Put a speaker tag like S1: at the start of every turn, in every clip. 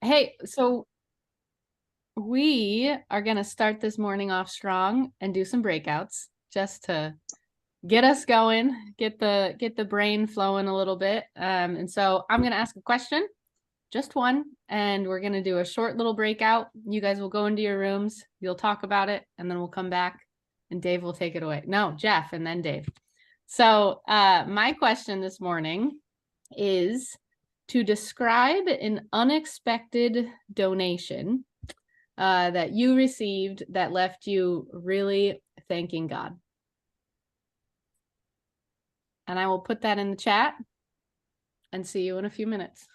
S1: Hey, so we are going to start this morning off strong and do some breakouts just to get us going, get the brain flowing a little bit. And so I'm going to ask a question, just one, and we're going to do a short little breakout. You guys will go into your rooms, you'll talk about it, and then we'll come back and Dave will take it away. No, Jeff, and then Dave. So my question this morning is to describe an unexpected donation that you received that left you really thanking God. And I will put that in the chat and see you in a few minutes.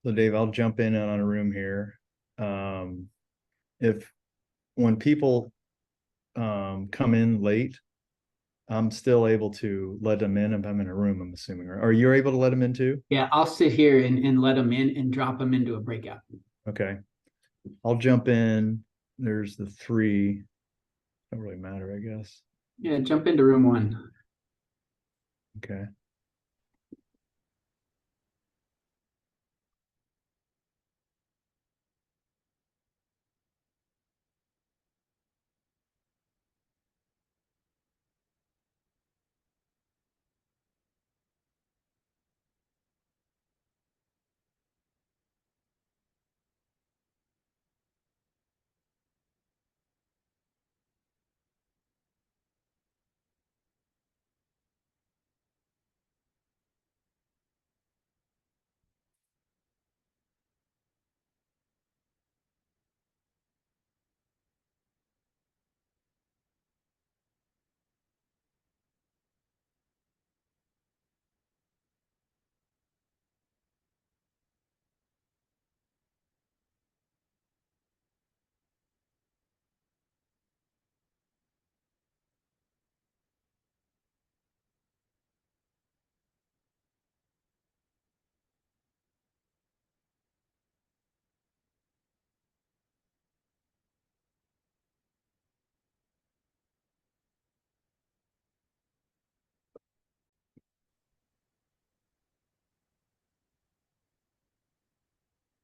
S2: So Dave, I'll jump in on a room here. If when people come in late, I'm still able to let them in if I'm in a room, I'm assuming. Are you able to let them in too?
S3: Yeah, I'll sit here and let them in and drop them into a breakout.
S2: Okay. I'll jump in. There's the three. Don't really matter, I guess.
S3: Yeah, jump into room one.
S2: Okay.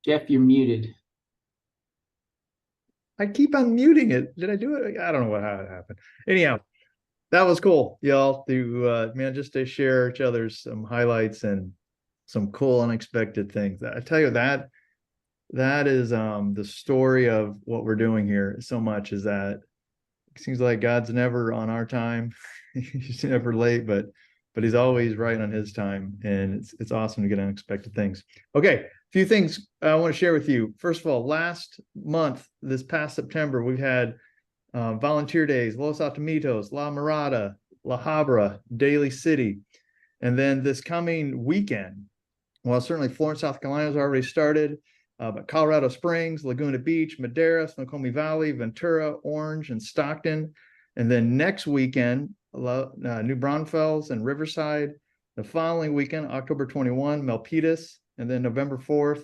S3: Jeff, you're muted.
S2: I keep on muting it. Did I do it? I don't know how it happened. Anyhow, that was cool, y'all. To man, just to share each other's some highlights and some cool unexpected things. I tell you that is the story of what we're doing here so much is that it seems like God's never on our time. He's never late, but he's always right on his time. And it's awesome to get unexpected things. Okay, a few things I want to share with you. First of all, last month, this past September, we've had volunteer days, Los Alamitos, La Mirada, La Habra, Daly City. And then this coming weekend, well, certainly Florence, South Carolina has already started, but Colorado Springs, Laguna Beach, Madera, Snoqualmie Valley, Ventura, Orange, and Stockton. And then next weekend, New Braunfels and Riverside. The following weekend, October 21, Milpitas. And then November 4th,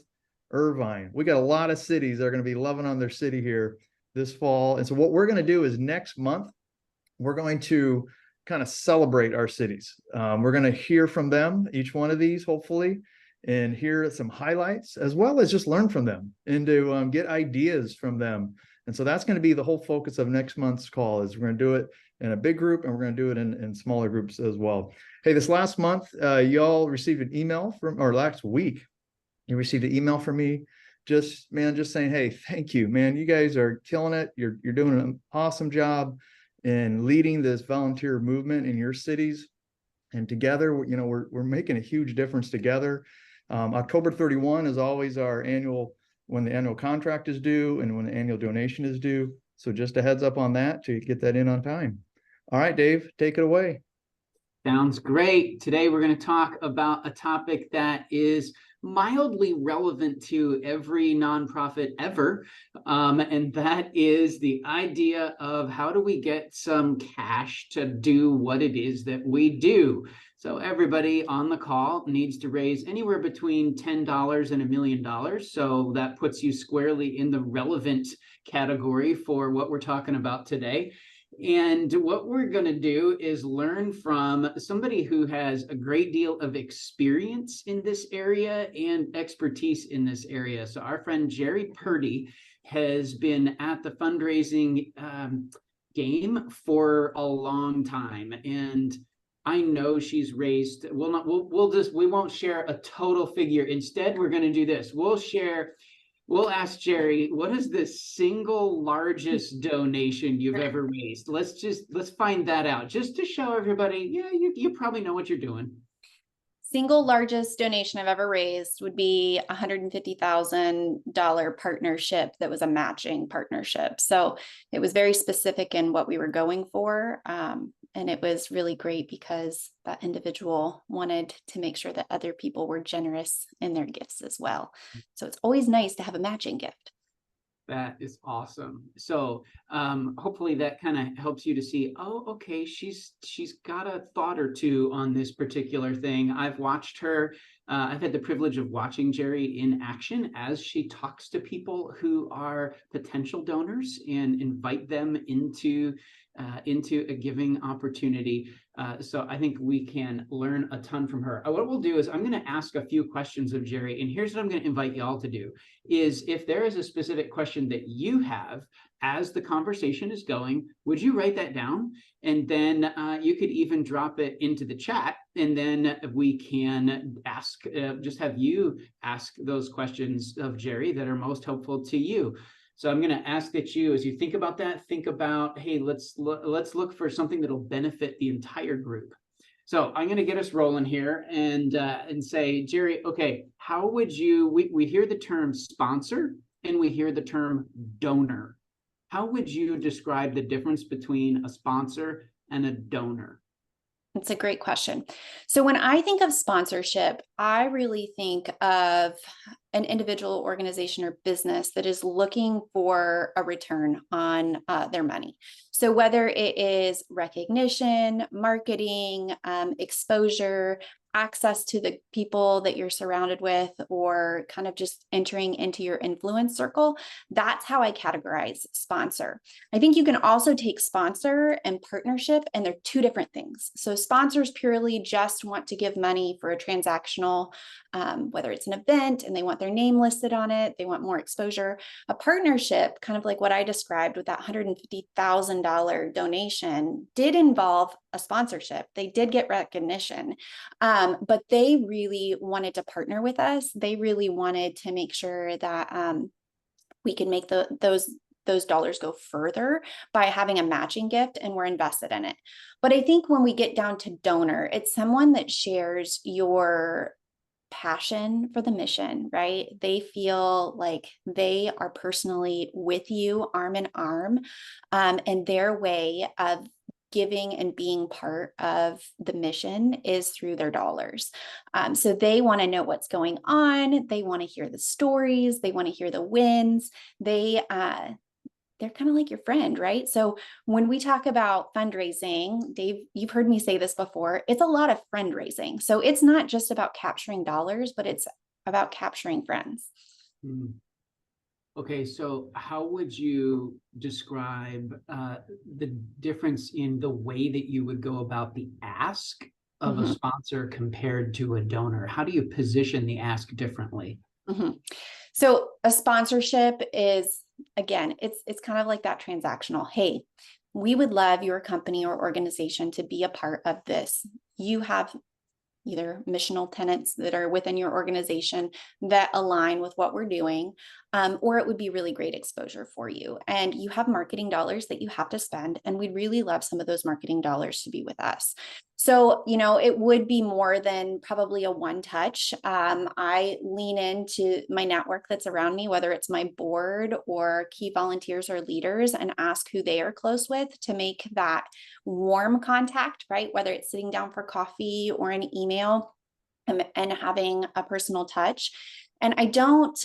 S2: Irvine. We got a lot of cities that are going to be loving on their city here this fall. And so what we're going to do is next month, we're going to kind of celebrate our cities. We're going to hear from them, each one of these, hopefully, and hear some highlights, as well as just learn from them and to get ideas from them. And so that's going to be the whole focus of next month's call is we're going to do it in a big group and we're going to do it in smaller groups as well. Hey, this last month, y'all received an email from, or last week, you received an email from me just saying, hey, thank you, man. You guys are killing it. You're doing an awesome job in leading this volunteer movement in your cities. And together, we're making a huge difference together. October 31 is always our when the annual contract is due and when the annual donation is due. So just a heads up on that to get that in on time. All right, Dave, take it away.
S3: Sounds great. Today, we're going to talk about a topic that is mildly relevant to every nonprofit ever. And that is the idea of how do we get some cash to do what it is that we do. So everybody on the call needs to raise anywhere between $10 and $1 million. So that puts you squarely in the relevant category for what we're talking about today. And what we're going to do is learn from somebody who has a great deal of experience in this area and expertise in this area. So our friend Jerry Purdy has been at the fundraising game for a long time. And I know she's raised, we won't share a total figure. Instead, we're going to do this. We'll ask Jerry, what is the single largest donation you've ever raised? Let's find that out just to show everybody, yeah, you probably know what you're doing.
S4: Single largest donation I've ever raised would be a $150,000 partnership that was a matching partnership. So it was very specific in what we were going for. And it was really great because that individual wanted to make sure that other people were generous in their gifts as well. So it's always nice to have a matching gift.
S3: That is awesome. So hopefully that kind of helps you to see, oh, okay, she's got a thought or two on this particular thing. I've watched her. I've had the privilege of watching Jerry in action as she talks to people who are potential donors and invite them into a giving opportunity. So I think we can learn a ton from her. What we'll do is I'm going to ask a few questions of Jerry, and here's what I'm going to invite you all to do is if there is a specific question that you have as the conversation is going, would you write that down? And then you could even drop it into the chat, and then we can ask, just have you ask those questions of Jerry that are most helpful to you. So I'm going to ask that you, as you think about that, think about, hey, let's look for something that'll benefit the entire group. So I'm going to get us rolling here and say, Jerry, okay, how would you, we hear the term sponsor and we hear the term donor. How would you describe the difference between a sponsor and a donor?
S4: It's a great question. So when I think of sponsorship, I really think of an individual, organization, or business that is looking for a return on their money. So whether it is recognition, marketing, exposure, access to the people that you're surrounded with, or kind of just entering into your influence circle, that's how I categorize sponsor. I think you can also take sponsor and partnership, and they're two different things. So sponsors purely just want to give money for a transactional, whether it's an event and they want their name listed on it, they want more exposure. A partnership, kind of like what I described with that $150,000 donation, did involve a sponsorship. They did get recognition. But they really wanted to partner with us. They really wanted to make sure that we can make those dollars go further by having a matching gift, and we're invested in it. But I think when we get down to donor, it's someone that shares your passion for the mission, right? They feel like they are personally with you, arm in arm, and their way of giving and being part of the mission is through their dollars. So they want to know what's going on. They want to hear the stories. They want to hear the wins. They're kind of like your friend, right? So when we talk about fundraising, Dave, you've heard me say this before, it's a lot of friend raising. So it's not just about capturing dollars, but it's about capturing friends.
S3: Mm. Okay, so how would you describe the difference in the way that you would go about the ask of a sponsor compared to a donor? How do you position the ask differently?
S4: So a sponsorship is, again, it's kind of like that transactional. Hey, we would love your company or organization to be a part of this. You have either missional tenets that are within your organization that align with what we're doing, or it would be really great exposure for you. And you have marketing dollars that you have to spend, and we'd really love some of those marketing dollars to be with us. So, it would be more than probably a one touch. I lean into my network that's around me, whether it's my board or key volunteers or leaders, and ask who they are close with to make that warm contact, right? Whether it's sitting down for coffee or an email, and having a personal touch. And I don't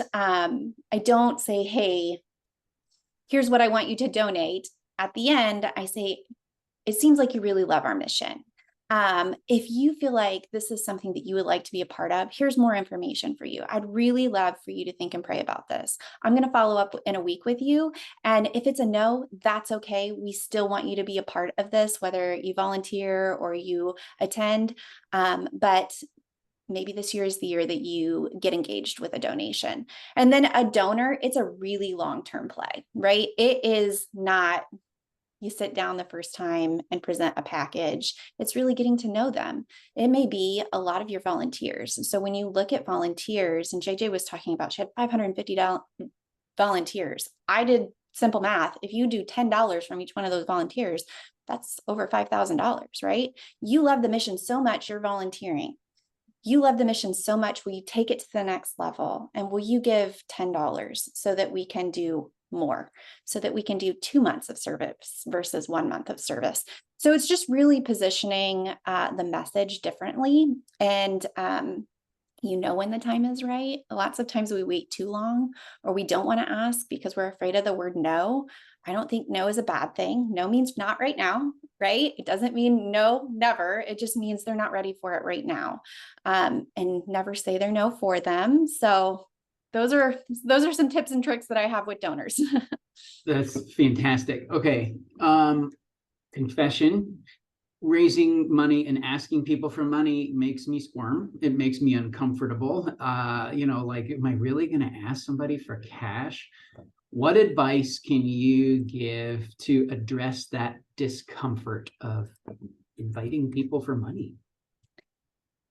S4: say, hey, here's what I want you to donate. At the end, I say, it seems like you really love our mission. If you feel like this is something that you would like to be a part of, here's more information for you. I'd really love for you to think and pray about this. I'm going to follow up in a week with you. And if it's a no, that's okay. We still want you to be a part of this, whether you volunteer or you attend. But maybe this year is the year that you get engaged with a donation. And then a donor, it's a really long-term play, right? It is not you sit down the first time and present a package. It's really getting to know them. It may be a lot of your volunteers. So when you look at volunteers, and JJ was talking about, she had 550 volunteers. I did simple math. If you do $10 from each one of those volunteers, that's over $5,000, right? You love the mission so much, you're volunteering. You love the mission so much, will you take it to the next level? And will you give $10 so that we can do more, so that we can do 2 months of service versus 1 month of service? So it's just really positioning the message differently. And when the time is right. Lots of times we wait too long, or we don't want to ask because we're afraid of the word no. I don't think no is a bad thing. No means not right now, right? It doesn't mean no, never. It just means they're not ready for it right now. And never say they're no for them. So those are some tips and tricks that I have with donors.
S3: That's fantastic. Okay. Confession. Raising money and asking people for money makes me squirm. It makes me uncomfortable. Like, am I really going to ask somebody for cash? What advice can you give to address that discomfort of inviting people for money?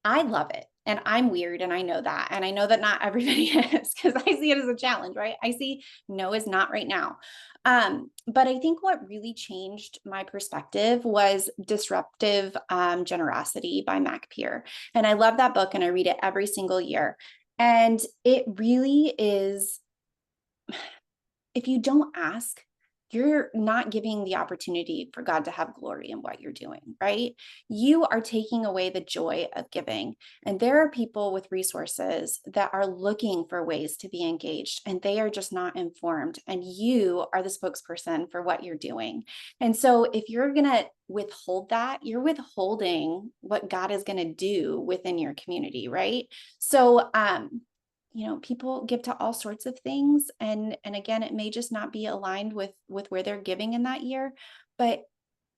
S4: I love it. And I'm weird, and I know that. And I know that not everybody is, because I see it as a challenge, right? I see no is not right now. But I think what really changed my perspective was Disruptive Generosity by Mac Peer. And I love that book, and I read it every single year. And it really is, if you don't ask, you're not giving the opportunity for God to have glory in what you're doing, right? You are taking away the joy of giving. And there are people with resources that are looking for ways to be engaged, and they are just not informed. And you are the spokesperson for what you're doing. And so if you're going to withhold that, you're withholding what God is going to do within your community, right? So, people give to all sorts of things. And again, it may just not be aligned with where they're giving in that year, but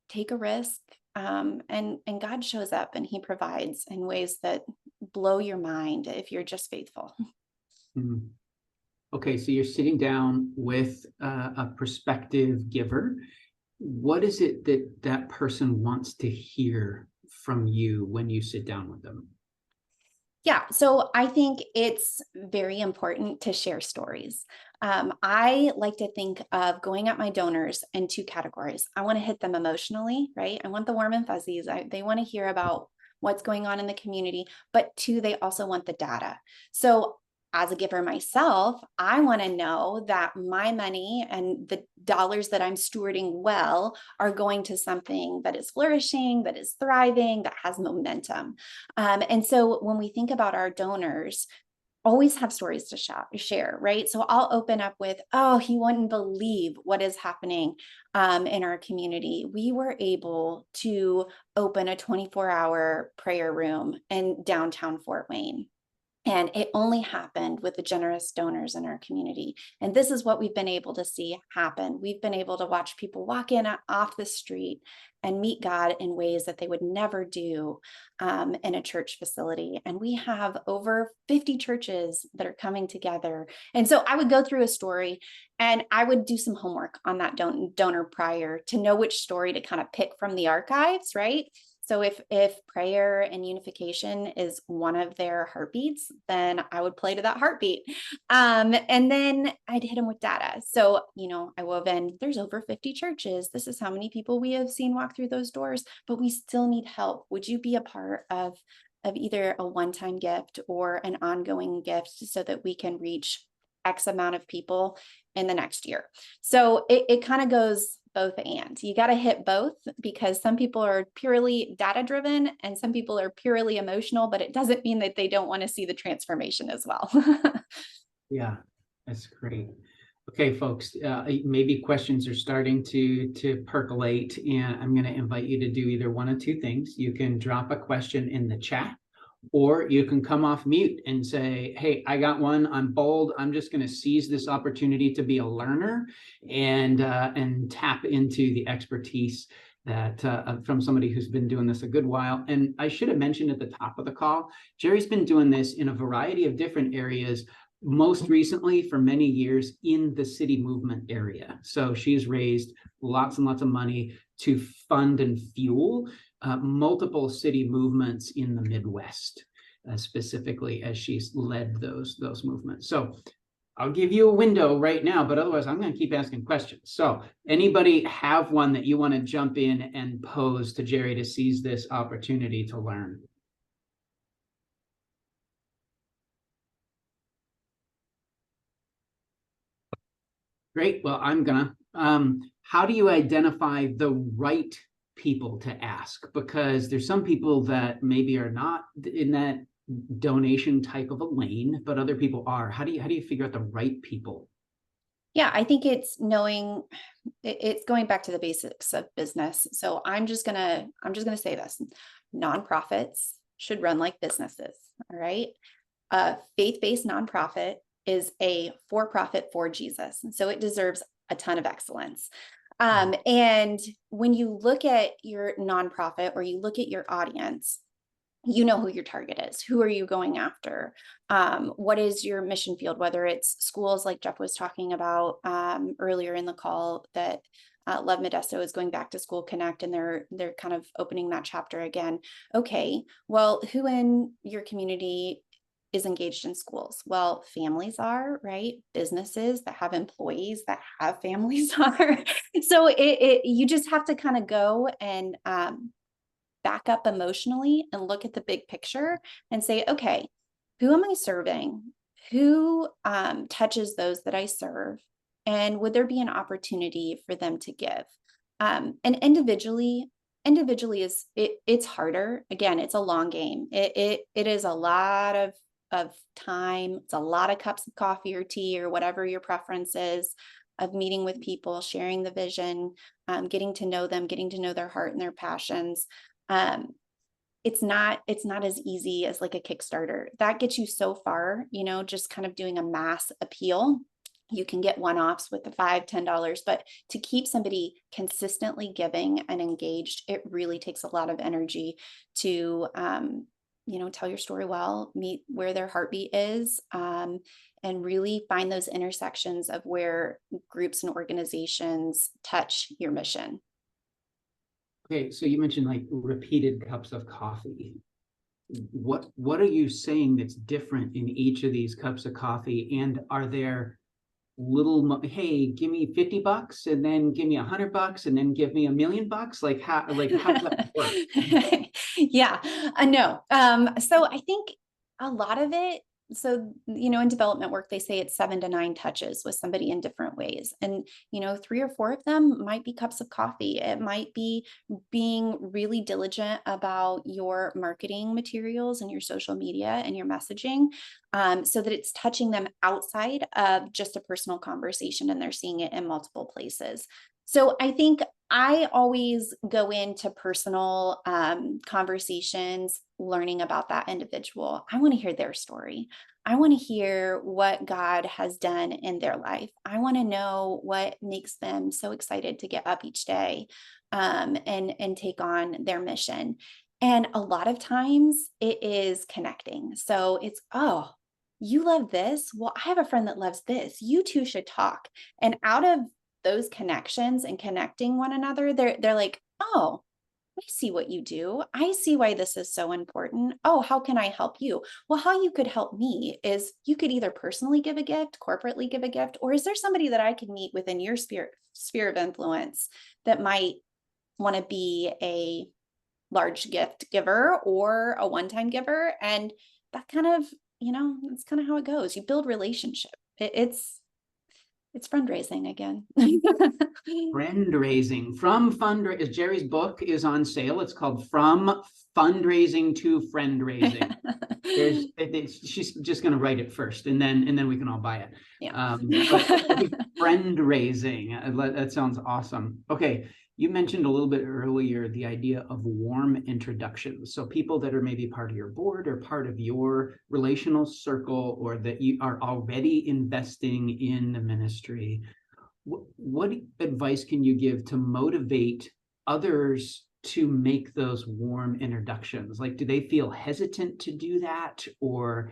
S4: take a risk. And God shows up, and he provides in ways that blow your mind if you're just faithful.
S3: Mm-hmm. Okay. So you're sitting down with a prospective giver. What is it that person wants to hear from you when you sit down with them?
S4: Yeah, so I think it's very important to share stories. I like to think of going at my donors in 2 categories. I want to hit them emotionally, right? I want the warm and fuzzies. They want to hear about what's going on in the community, but 2, they also want the data. So as a giver myself, I want to know that my money and the dollars that I'm stewarding well are going to something that is flourishing, that is thriving, that has momentum. And so when we think about our donors, always have stories to share, right? So I'll open up with, oh, he wouldn't believe what is happening in our community. We were able to open a 24-hour prayer room in downtown Fort Wayne. And it only happened with the generous donors in our community. And this is what we've been able to see happen. We've been able to watch people walk in off the street and meet God in ways that they would never do in a church facility. And we have over 50 churches that are coming together. And so I would go through a story, and I would do some homework on that donor prior to know which story to kind of pick from the archives, right? So if prayer and unification is one of their heartbeats, then I would play to that heartbeat. And then I'd hit them with data. So, I wove in, there's over 50 churches. This is how many people we have seen walk through those doors, but we still need help. Would you be a part of either a one-time gift or an ongoing gift so that we can reach X amount of people in the next year? So it kind of goes both, and you got to hit both, because some people are purely data driven and some people are purely emotional, but it doesn't mean that they don't want to see the transformation as well.
S3: Yeah, that's great. Okay, folks, maybe questions are starting to percolate, and I'm going to invite you to do either one of two things. You can drop a question in the chat, or you can come off mute and say, hey, I got one, I'm bold, I'm just going to seize this opportunity to be a learner and tap into the expertise that from somebody who's been doing this a good while. And I should have mentioned at the top of the call, Jerry's been doing this in a variety of different areas, most recently for many years in the city movement area. So she's raised lots and lots of money to fund and fuel multiple city movements in the Midwest, specifically as she's led those movements. So I'll give you a window right now, but otherwise I'm going to keep asking questions. So anybody have one that you want to jump in and pose to Jerry to seize this opportunity to learn? Great. Well, I'm gonna. How do you identify the right people to ask? Because there's some people that maybe are not in that donation type of a lane, but other people are. How do you figure out the right people?
S4: Yeah, I think it's knowing, it's going back to the basics of business. So I'm just gonna say this: nonprofits should run like businesses. All right. A faith-based nonprofit is a for-profit for Jesus. So it deserves a ton of excellence. And when you look at your nonprofit or you look at your audience, you know who your target is. Who are you going after? What is your mission field? Whether it's schools like Jeff was talking about earlier in the call, that Love Modesto is going back to School Connect, and they're kind of opening that chapter again. Okay, well, who in your community is engaged in schools? Well, families are, right? Businesses that have employees that have families are. So you just have to kind of go and back up emotionally and look at the big picture and say, okay, who am I serving? Who touches those that I serve? And would there be an opportunity for them to give? And individually is it's harder. Again, it's a long game. It is a lot of time. It's a lot of cups of coffee or tea or whatever your preference is, of meeting with people, sharing the vision, getting to know them, getting to know their heart and their passions. It's not as easy as like a Kickstarter. That gets you so far, just kind of doing a mass appeal. You can get one-offs with the $5, $10, but to keep somebody consistently giving and engaged, it really takes a lot of energy to tell your story well, meet where their heartbeat is, and really find those intersections of where groups and organizations touch your mission.
S3: Okay, so you mentioned like repeated cups of coffee. What are you saying that's different in each of these cups of coffee? And are there little, hey, give me $50 and then give me $100 and then give me $1 million? Like how does that work?
S4: Yeah, no. So I think a lot of it, in development work, they say it's 7 to 9 touches with somebody in different ways. And, 3 or 4 of them might be cups of coffee. It might be being really diligent about your marketing materials and your social media and your messaging, so that it's touching them outside of just a personal conversation and they're seeing it in multiple places. So I think I always go into personal conversations, learning about that individual. I want to hear their story. I want to hear what God has done in their life. I want to know what makes them so excited to get up each day and take on their mission. And a lot of times it is connecting. So it's, oh, you love this? Well, I have a friend that loves this. You two should talk. And out of those connections and connecting one another, they're like, oh, I see what you do. I see why this is so important. Oh, how can I help you? Well, how you could help me is you could either personally give a gift, corporately give a gift, or is there somebody that I could meet within your sphere of influence that might want to be a large gift giver or a one-time giver? And that kind of, it's kind of how it goes. You build relationship. It's fundraising again.
S3: Friend raising from Jerry's book is on sale. It's called From Fundraising to Friend Raising. She's just going to write it first, and then we can all buy it.
S4: Yeah.
S3: Friend raising. That sounds awesome. Okay. You mentioned a little bit earlier the idea of warm introductions. So people that are maybe part of your board or part of your relational circle, or that you are already investing in the ministry. What advice can you give to motivate others to make those warm introductions? Like, do they feel hesitant to do that? Or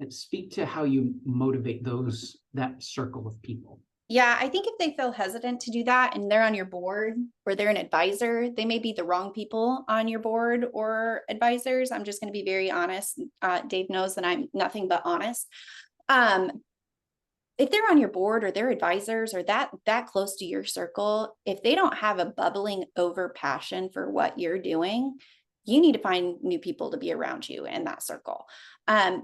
S3: speak to how you motivate that circle of people.
S4: Yeah, I think if they feel hesitant to do that and they're on your board or they're an advisor, they may be the wrong people on your board or advisors. I'm just going to be very honest. Dave knows that I'm nothing but honest. If they're on your board or they're advisors or that close to your circle, if they don't have a bubbling over passion for what you're doing, you need to find new people to be around you in that circle.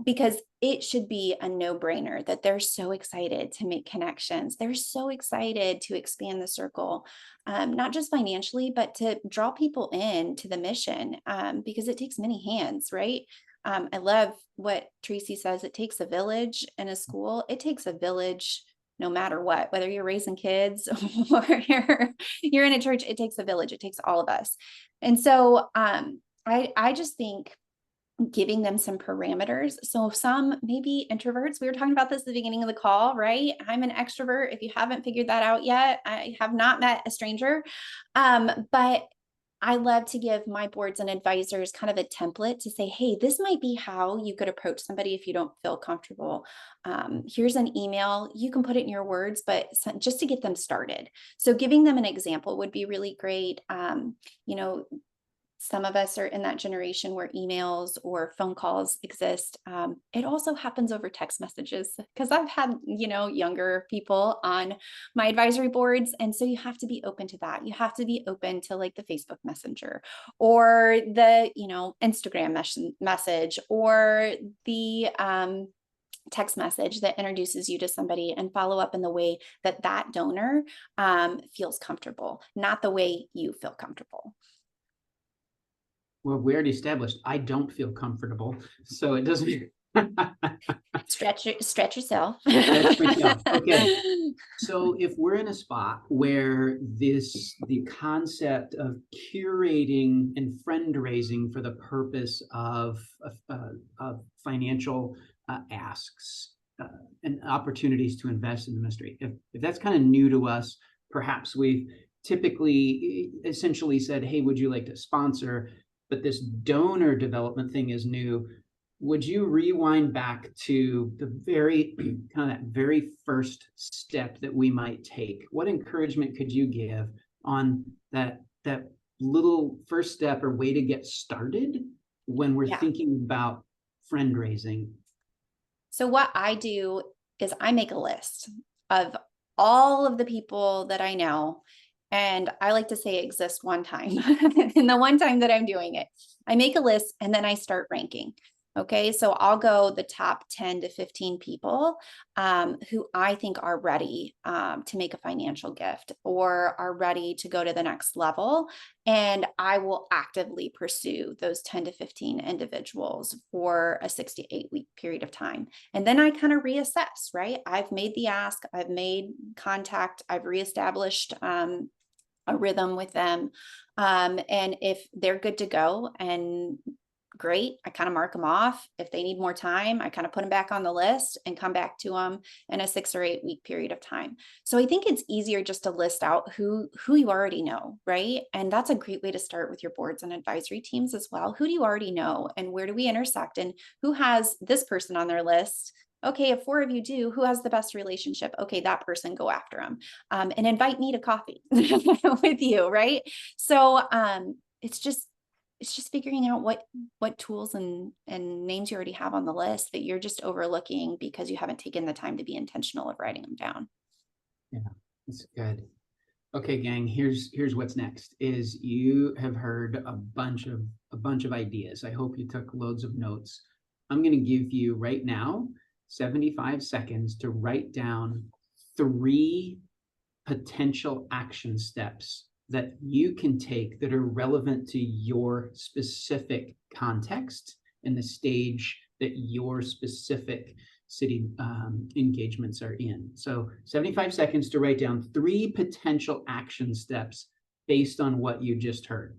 S4: Because it should be a no-brainer that they're so excited to make connections. They're so excited to expand the circle, not just financially, but to draw people in to the mission, because it takes many hands, right? I love what Tracy says. It takes a village in a school. It takes a village no matter what, whether you're raising kids or you're in a church, it takes a village. It takes all of us. And so I just think giving them some parameters. So some maybe introverts, we were talking about this at the beginning of the call, right? I'm an extrovert. If you haven't figured that out yet, I have not met a stranger. But I love to give my boards and advisors kind of a template to say, hey, this might be how you could approach somebody if you don't feel comfortable. Here's an email. You can put it in your words, but just to get them started. So giving them an example would be really great. Some of us are in that generation where emails or phone calls exist. It also happens over text messages because I've had, younger people on my advisory boards. And so you have to be open to that. You have to be open to like the Facebook Messenger or the, Instagram message or the text message that introduces you to somebody, and follow up in the way that donor feels comfortable, not the way you feel comfortable.
S3: Well, we already established I don't feel comfortable, so it doesn't.
S4: Stretch yourself.
S3: Okay. So if we're in a spot where the concept of curating and friend raising for the purpose of financial asks and opportunities to invest in the ministry, if that's kind of new to us, perhaps we've typically essentially said, hey, would you like to sponsor? But this donor development thing is new. Would you rewind back to the very kind of that very first step that we might take? What encouragement could you give on that little first step or way to get started when we're thinking about friend raising?
S4: So what I do is I make a list of all of the people that I know. And I like to say exist one time. And the one time that I'm doing it, I make a list and then I start ranking. Okay, so I'll go the top 10 to 15 people who I think are ready to make a financial gift or are ready to go to the next level. And I will actively pursue those 10 to 15 individuals for a 6 to 8 week period of time. And then I kind of reassess, right? I've made the ask, I've made contact, I've reestablished a rhythm with them. And if they're good to go and great, I kind of mark them off. If they need more time, I kind of put them back on the list and come back to them in a 6 or 8 week period of time. So I think it's easier just to list out who you already know, right? And that's a great way to start with your boards and advisory teams as well. Who do you already know and where do we intersect, and who has this person on their list? Okay, if 4 of you do, who has the best relationship? Okay, that person, go after them, and invite me to coffee with you, right? So it's just figuring out what tools and names you already have on the list that you're just overlooking because you haven't taken the time to be intentional of writing them down.
S3: Yeah, that's good. Okay, gang, here's what's next. Is you have heard a bunch of ideas. I hope you took loads of notes. I'm going to give you right now 75 seconds to write down 3 potential action steps that you can take that are relevant to your specific context and the stage that your specific city engagements are in. So 75 seconds to write down 3 potential action steps based on what you just heard.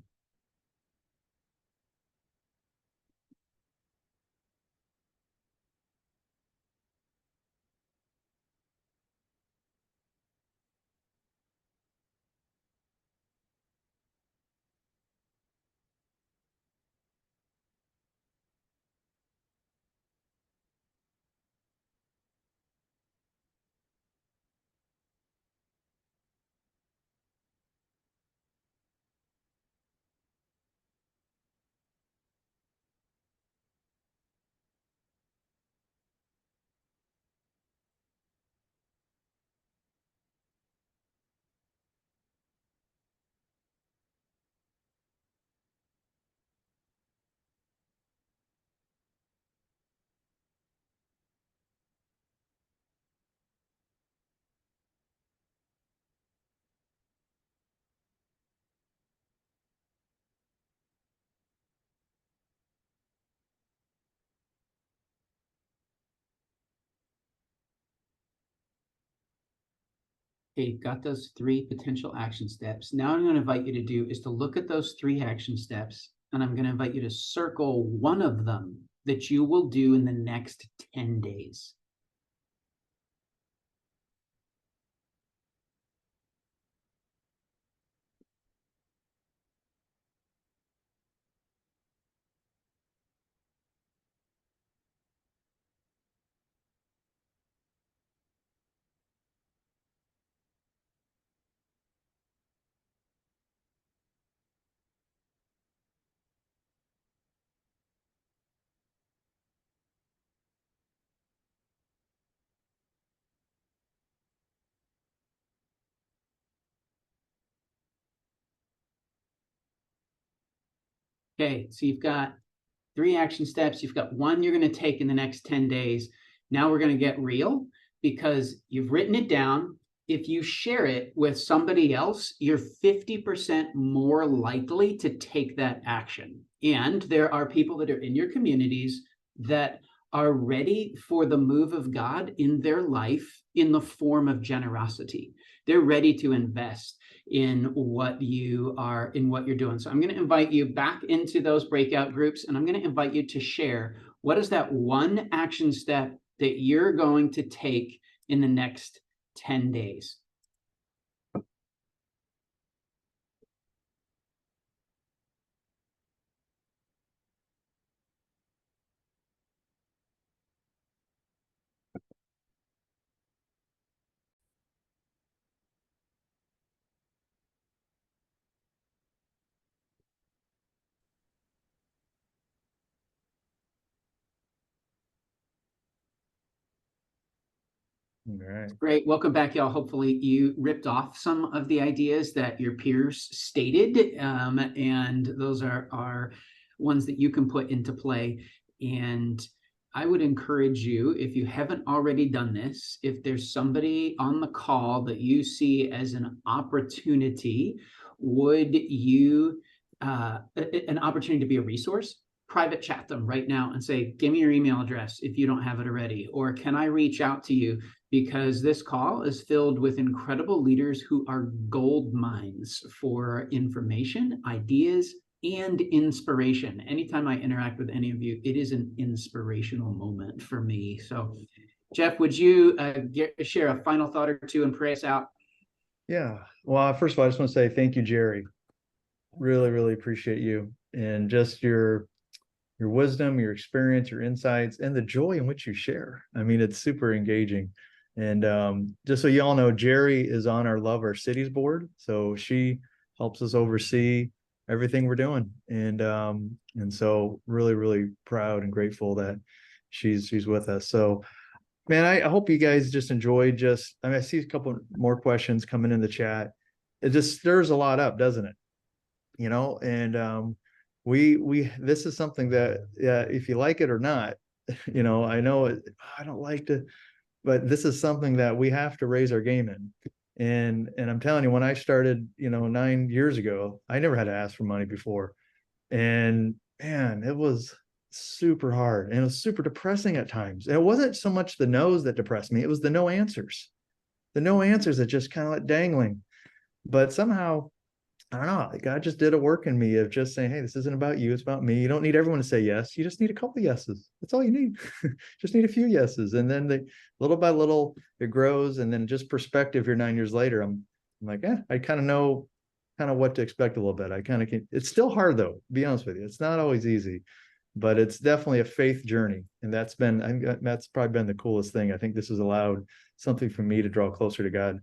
S3: Okay, you've got those 3 potential action steps. Now I'm going to invite you to do is to look at those 3 action steps, and I'm going to invite you to circle one of them that you will do in the next 10 days. Okay, so you've got 3 action steps. You've got 1 you're going to take in the next 10 days. Now we're going to get real because you've written it down. If you share it with somebody else, you're 50% more likely to take that action. And there are people that are in your communities that are ready for the move of God in their life in the form of generosity. They're ready to invest in what you're doing. So I'm going to invite you back into those breakout groups, and I'm going to invite you to share what is that one action step that you're going to take in the next 10 days.
S2: All right.
S3: Great. Welcome back, y'all. Hopefully you ripped off some of the ideas that your peers stated, and those are ones that you can put into play. And I would encourage you, if you haven't already done this, if there's somebody on the call that you see as an opportunity, would you an opportunity to be a resource? Private chat them right now and say, give me your email address if you don't have it already, or can I reach out to you? Because this call is filled with incredible leaders who are gold mines for information, ideas, and inspiration. Anytime I interact with any of you, it is an inspirational moment for me. So, Jeff, would you share a final thought or two and pray us out?
S2: Yeah. Well, first of all, I just want to say thank you, Jerry. Really, really appreciate you and just your wisdom, your experience, your insights, and the joy in which you share. I mean, it's super engaging. And just so y'all know, Jerry is on our Love Our Cities board. So she helps us oversee everything we're doing. And so really, really proud and grateful that she's with us. So man, I hope you guys just enjoyed I mean, I see a couple more questions coming in the chat. It just stirs a lot up, doesn't it? You know, and this is something that, if you like it or not, you know, I know I don't like to, but this is something that we have to raise our game in. And I'm telling you, when I started, you know, 9 years ago, I never had to ask for money before. And man, it was super hard and it was super depressing at times. And it wasn't so much the no's that depressed me, it was the no answers. The no answers that just kind of like dangling. But somehow, I don't know, God just did a work in me of just saying, hey, this isn't about you, it's about me. You don't need everyone to say yes. You just need a couple of yeses. That's all you need. Just need a few yeses. And then little by little, it grows. And then just perspective here 9 years later, I'm like, I kind of know what to expect a little bit. I kind of can. It's still hard though, to be honest with you. It's not always easy, but it's definitely a faith journey. And that's probably been the coolest thing. I think this has allowed something for me to draw closer to God,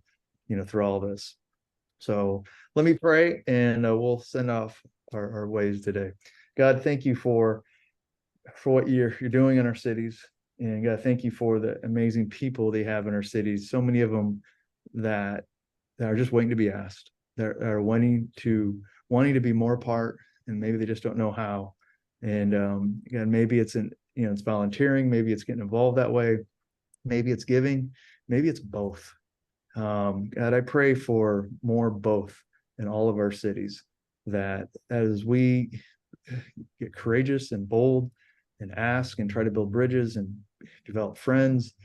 S2: you know, through all this. So let me pray and we'll send off our ways today. God, thank you for what you're doing in our cities. And God, thank you for the amazing people they have in our cities. So many of them that are just waiting to be asked. They're wanting to be more part, and maybe they just don't know how. And again, maybe it's it's volunteering, maybe it's getting involved that way, maybe it's giving, maybe it's both. God, I pray for more both in all of our cities, that as we get courageous and bold and ask and try to build bridges and develop friends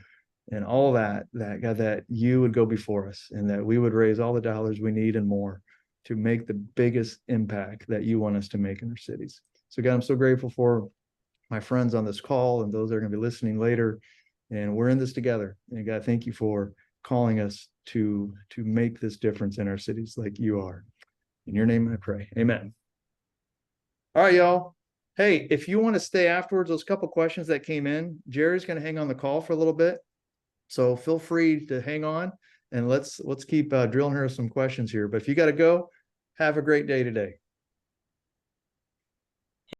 S2: and all that God, that you would go before us and that we would raise all the dollars we need and more to make the biggest impact that you want us to make in our cities. So God, I'm so grateful for my friends on this call and those that are going to be listening later. And we're in this together. And God, thank you for calling us to make this difference in our cities like you are. In your name I pray. Amen. All right, y'all. Hey, if you want to stay afterwards, those couple questions that came in, Jerry's going to hang on the call for a little bit. So feel free to hang on and let's keep drilling her some questions here. But if you got to go, have a great day today.